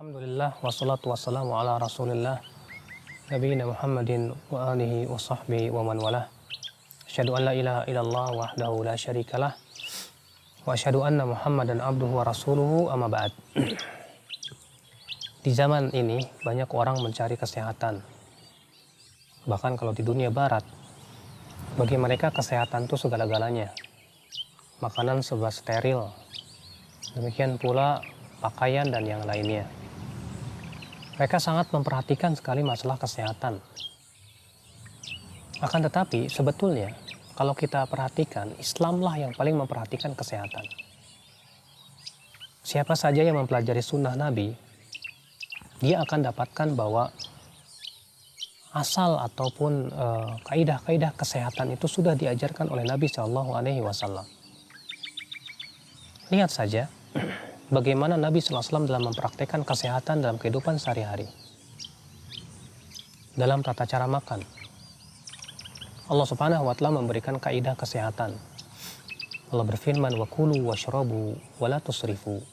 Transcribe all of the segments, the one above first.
Alhamdulillah wassalatu wassalamu ala Rasulillah nabiyina Muhammadin wa alihi wa sahbihi wa man walah. Asyhadu an la ilaha illallah wahdahu la syarikalah wa asyhadu anna Muhammadan abduhu wa rasuluhu amma ba'd. Di zaman ini banyak orang mencari kesehatan. Bahkan kalau di dunia barat, bagi mereka kesehatan itu segala-galanya. Makanan serba steril. Demikian pula pakaian dan yang lainnya. Mereka sangat memperhatikan sekali masalah kesehatan. Akan tetapi sebetulnya kalau kita perhatikan, Islamlah yang paling memperhatikan kesehatan. Siapa saja yang mempelajari sunnah Nabi, dia akan dapatkan bahwa asal ataupun kaidah-kaidah kesehatan itu sudah diajarkan oleh Nabi Shallallahu Alaihi Wasallam. Lihat saja bagaimana Nabi SAW dalam mempraktekkan kesehatan dalam kehidupan sehari-hari. Dalam tata cara makan, Allah Subhanahu wa Ta'ala memberikan kaidah kesehatan. Allah berfirman, wa kulu washrabu wa la tusrifu.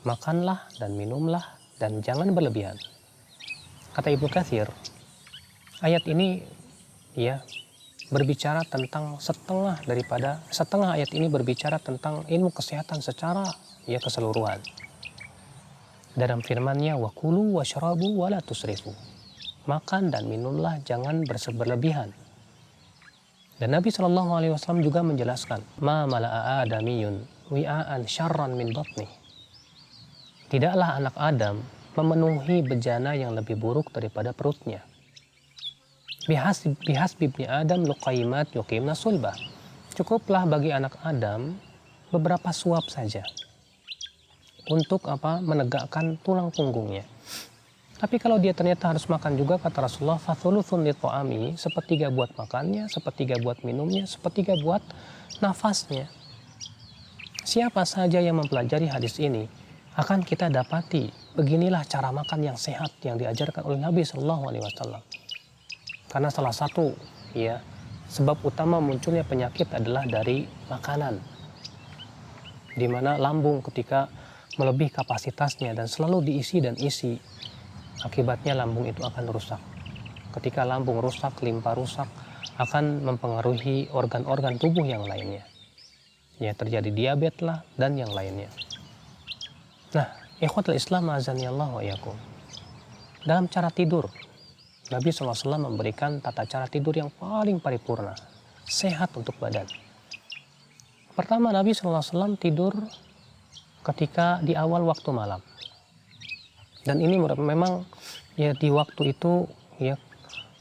Makanlah dan minumlah dan jangan berlebihan. Kata Ibnu Katsir, ayat ini berbicara tentang setengah ayat ini berbicara tentang ilmu kesehatan secara keseluruhan. Dalam firman-Nya, wa kulu washrabu wa la tusrifu. Makan dan minumlah, jangan berlebihan. Dan Nabi SAW juga menjelaskan, ma mala'a adamiyun wi'aan syarran min batni. Tidaklah anak Adam memenuhi bejana yang lebih buruk daripada perutnya. Bihasbi ibni Adam luqaimat yuqimna sulbah. Cukuplah bagi anak Adam beberapa suap saja untuk menegakkan tulang punggungnya. Tapi kalau dia ternyata harus makan juga, kata Rasulullah, fathuluthun lit'ami, sepertiga buat makannya, sepertiga buat minumnya, sepertiga buat nafasnya. Siapa saja yang mempelajari hadis ini akan kita dapati beginilah cara makan yang sehat yang diajarkan oleh Nabi Shallallahu Alaihi Wasallam. Karena salah satu sebab utama munculnya penyakit adalah dari makanan, di mana lambung ketika melebihi kapasitasnya dan selalu diisi dan isi, akibatnya lambung itu akan rusak. Ketika lambung rusak, limpa rusak, akan mempengaruhi organ-organ tubuh yang lainnya. Ya, terjadi diabetes lah dan yang lainnya. Nah, ikhwatul Islam azanillahu wa iyyakum. Dalam cara tidur, Nabi SAW memberikan tata cara tidur yang paling paripurna, sehat untuk badan. Pertama, Nabi SAW tidur ketika di awal waktu malam. Dan ini memang di waktu itu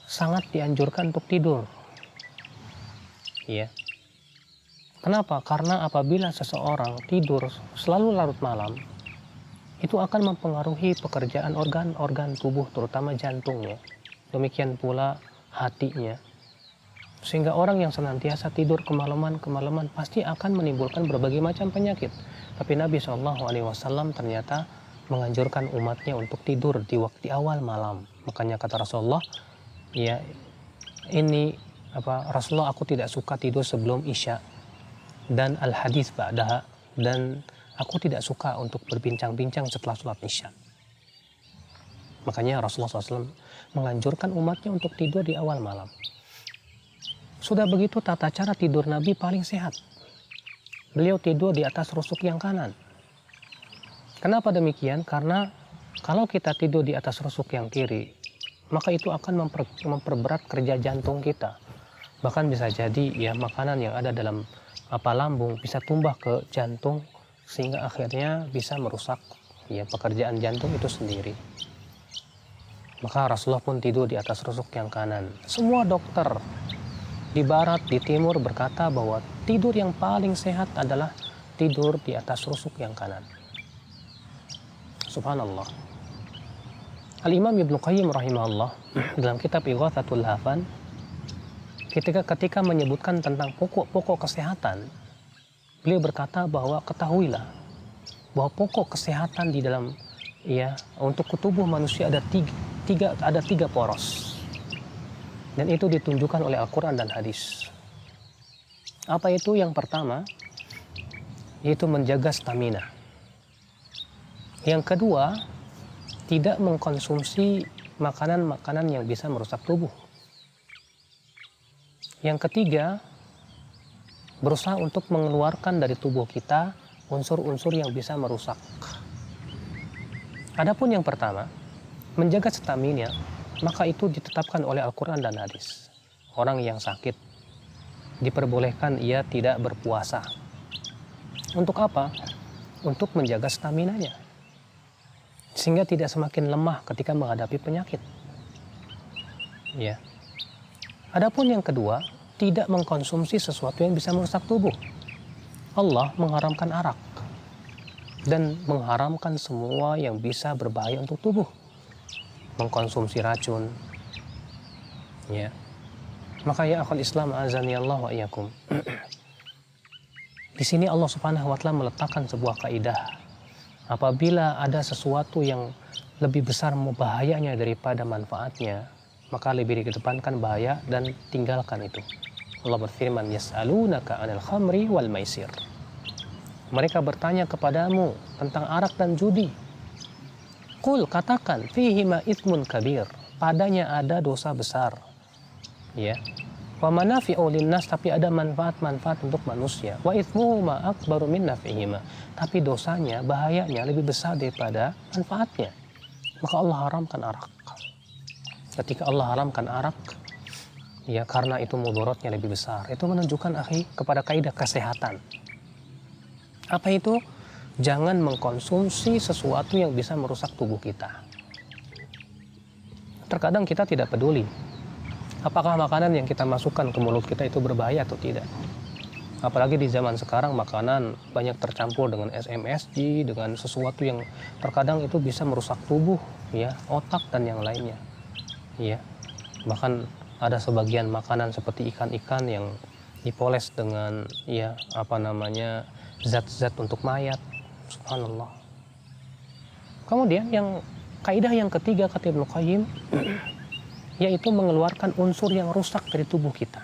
sangat dianjurkan untuk tidur. Kenapa? Karena apabila seseorang tidur selalu larut malam, itu akan mempengaruhi pekerjaan organ-organ tubuh, terutama jantungnya. Demikian pula hatinya. Sehingga orang yang senantiasa tidur kemalaman pasti akan menimbulkan berbagai macam penyakit. Tapi Nabi SAW ternyata menganjurkan umatnya untuk tidur di waktu awal malam. Makanya kata Rasulullah, Rasulullah, aku tidak suka tidur sebelum Isya dan al-hadis ba'daha, dan aku tidak suka untuk berbincang-bincang setelah sholat Isya. Makanya Rasulullah SAW menganjurkan umatnya untuk tidur di awal malam. Sudah begitu tata cara tidur Nabi paling sehat. Beliau tidur di atas rusuk yang kanan. Kenapa demikian? Karena kalau kita tidur di atas rusuk yang kiri, maka itu akan memperberat kerja jantung kita. Bahkan bisa jadi makanan yang ada dalam lambung bisa tumbah ke jantung, sehingga akhirnya bisa merusak pekerjaan jantung itu sendiri. Maka Rasulullah pun tidur di atas rusuk yang kanan. Semua dokter di barat, di timur berkata bahwa tidur yang paling sehat adalah tidur di atas rusuk yang kanan. Subhanallah. Al-Imam Ibnu Qayyim rahimahullah dalam kitab Ighatsatul Lahfan, ketika menyebutkan tentang pokok-pokok kesehatan, beliau berkata bahwa ketahuilah bahwa pokok kesehatan di dalam untuk tubuh manusia ada tiga poros, dan itu ditunjukkan oleh Al-Quran dan hadis. Apa itu? Yang pertama yaitu menjaga stamina. Yang kedua tidak mengkonsumsi makanan-makanan yang bisa merusak tubuh. Yang ketiga, berusaha untuk mengeluarkan dari tubuh kita unsur-unsur yang bisa merusak. Adapun yang pertama, menjaga stamina, maka itu ditetapkan oleh Al-Quran dan hadis. Orang yang sakit diperbolehkan ia tidak berpuasa. Untuk apa? Untuk menjaga staminanya, sehingga tidak semakin lemah ketika menghadapi penyakit. Ya. Adapun yang kedua, tidak mengkonsumsi sesuatu yang bisa merusak tubuh. Allah mengharamkan arak dan mengharamkan semua yang bisa berbahaya untuk tubuh. Mengkonsumsi racun. Ya. Maka ya akhul Islam azani Allah wa iyyakum. Di sini Allah Subhanahu wa taala meletakkan sebuah kaidah. Apabila ada sesuatu yang lebih besar bahayanya daripada manfaatnya, maka lebih dikedepankan bahaya dan tinggalkan itu. Allah berfirman, yas'alunaka 'anil khamri wal maisir. Mereka bertanya kepadamu tentang arak dan judi. Qul, katakan, fihima itsmun kabir. Padanya ada dosa besar. Ya. Wa manafi'u linnas, tapi ada manfaat-manfaat untuk manusia. Wa itsmuhuma akbaru min naf'ihima. Tapi dosanya, bahayanya lebih besar daripada manfaatnya. Maka Allah haramkan arak. Ketika Allah haramkan arak, ya karena itu mudaratnya lebih besar. Itu menunjukkan akhi kepada kaidah kesehatan. Apa itu? Jangan mengkonsumsi sesuatu yang bisa merusak tubuh kita. Terkadang kita tidak peduli apakah makanan yang kita masukkan ke mulut kita itu berbahaya atau tidak. Apalagi di zaman sekarang makanan banyak tercampur dengan SMSG, dengan sesuatu yang terkadang itu bisa merusak tubuh, ya, otak dan yang lainnya. Ya, bahkan ada sebagian makanan seperti ikan-ikan yang dipoles dengan zat-zat untuk mayat. Subhanallah. Kemudian yang kaidah yang ketiga kata Ibnu Qayyim yaitu mengeluarkan unsur yang rusak dari tubuh kita.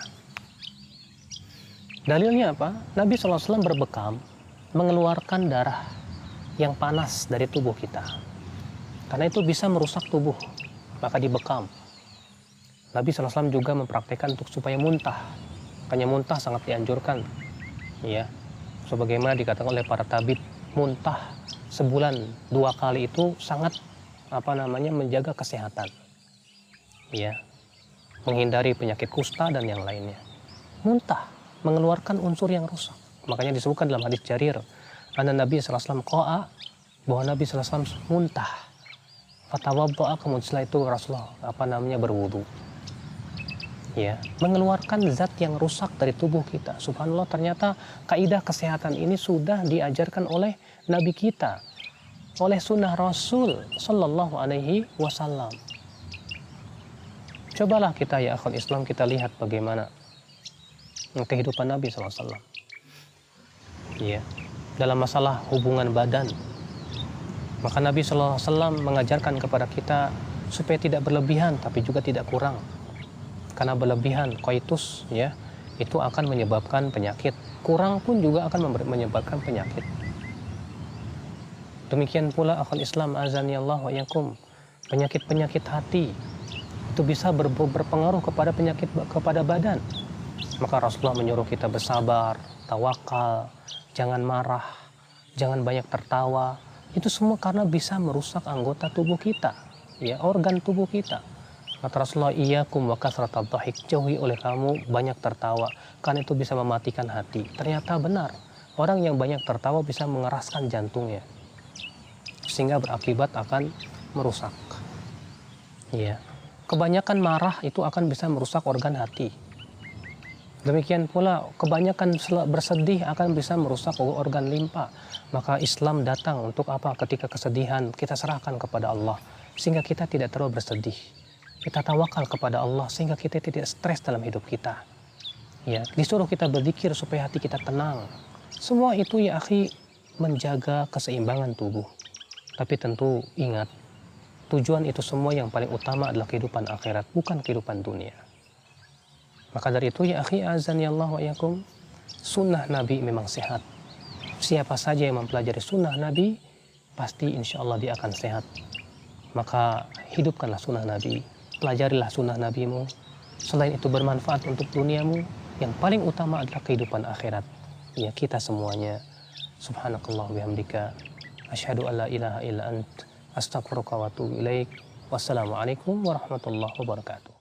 Dalilnya apa? Nabi SAW berbekam mengeluarkan darah yang panas dari tubuh kita. Karena itu bisa merusak tubuh, maka dibekam. Nabi SAW juga mempraktikkan untuk supaya muntah. Makanya muntah sangat dianjurkan. Ya, sebagaimana dikatakan oleh para tabib, muntah sebulan 2 kali itu sangat menjaga kesehatan. Ya, menghindari penyakit kusta dan yang lainnya. Muntah mengeluarkan unsur yang rusak. Makanya disebutkan dalam hadis Jarir, anna Nabi SAW qa'a, bahwa Nabi SAW muntah. Fatawadda'a, kemudian setelah itu Rasulullah berwudu. Ya, mengeluarkan zat yang rusak dari tubuh kita. Subhanallah, ternyata kaidah kesehatan ini sudah diajarkan oleh Nabi kita, oleh sunnah Rasul Sallallahu Alaihi Wasallam. Cobalah kita ya akhul Islam, kita lihat bagaimana kehidupan Nabi SAW. Ya, dalam masalah hubungan badan, maka Nabi SAW mengajarkan kepada kita supaya tidak berlebihan, tapi juga tidak kurang. Karena berlebihan, koitus, ya, itu akan menyebabkan penyakit. Kurang pun juga akan menyebabkan penyakit. Demikian pula akhul Islam azani Allah wa iyyakum, penyakit-penyakit hati itu bisa berpengaruh kepada badan. Maka Rasulullah menyuruh kita bersabar, tawakal, jangan marah, jangan banyak tertawa. Itu semua karena bisa merusak anggota tubuh kita, ya, organ tubuh kita. Kata Rasulullah, iyyakum wa kasratal dhahik, jauhi oleh kamu banyak tertawa, karena itu bisa mematikan hati. Ternyata benar, orang yang banyak tertawa bisa mengeraskan jantungnya, sehingga berakibat akan merusak. Ya, kebanyakan marah itu akan bisa merusak organ hati. Demikian pula kebanyakan bersedih akan bisa merusak organ limpa. Maka Islam datang untuk apa? Ketika kesedihan kita serahkan kepada Allah, sehingga kita tidak terlalu bersedih. Kita tawakal kepada Allah sehingga kita tidak stres dalam hidup kita. Ya, disuruh kita berzikir supaya hati kita tenang. Semua itu ya akhi menjaga keseimbangan tubuh. Tapi tentu ingat, tujuan itu semua yang paling utama adalah kehidupan akhirat, bukan kehidupan dunia. Maka dari itu ya akhi azani Allah wa iyyakum, sunnah Nabi memang sehat. Siapa saja yang mempelajari sunnah Nabi, pasti insya Allah dia akan sehat. maka hidupkanlah sunnah Nabi, pelajarilah sunnah Nabimu. Selain itu bermanfaat untuk duniamu, yang paling utama adalah kehidupan akhirat ya kita semuanya. Subhanakallah bihamdika asyhadu an la ilaha illa ant astaghfiruka wa atubu ilaik. Wassalamualaikum warahmatullahi wabarakatuh.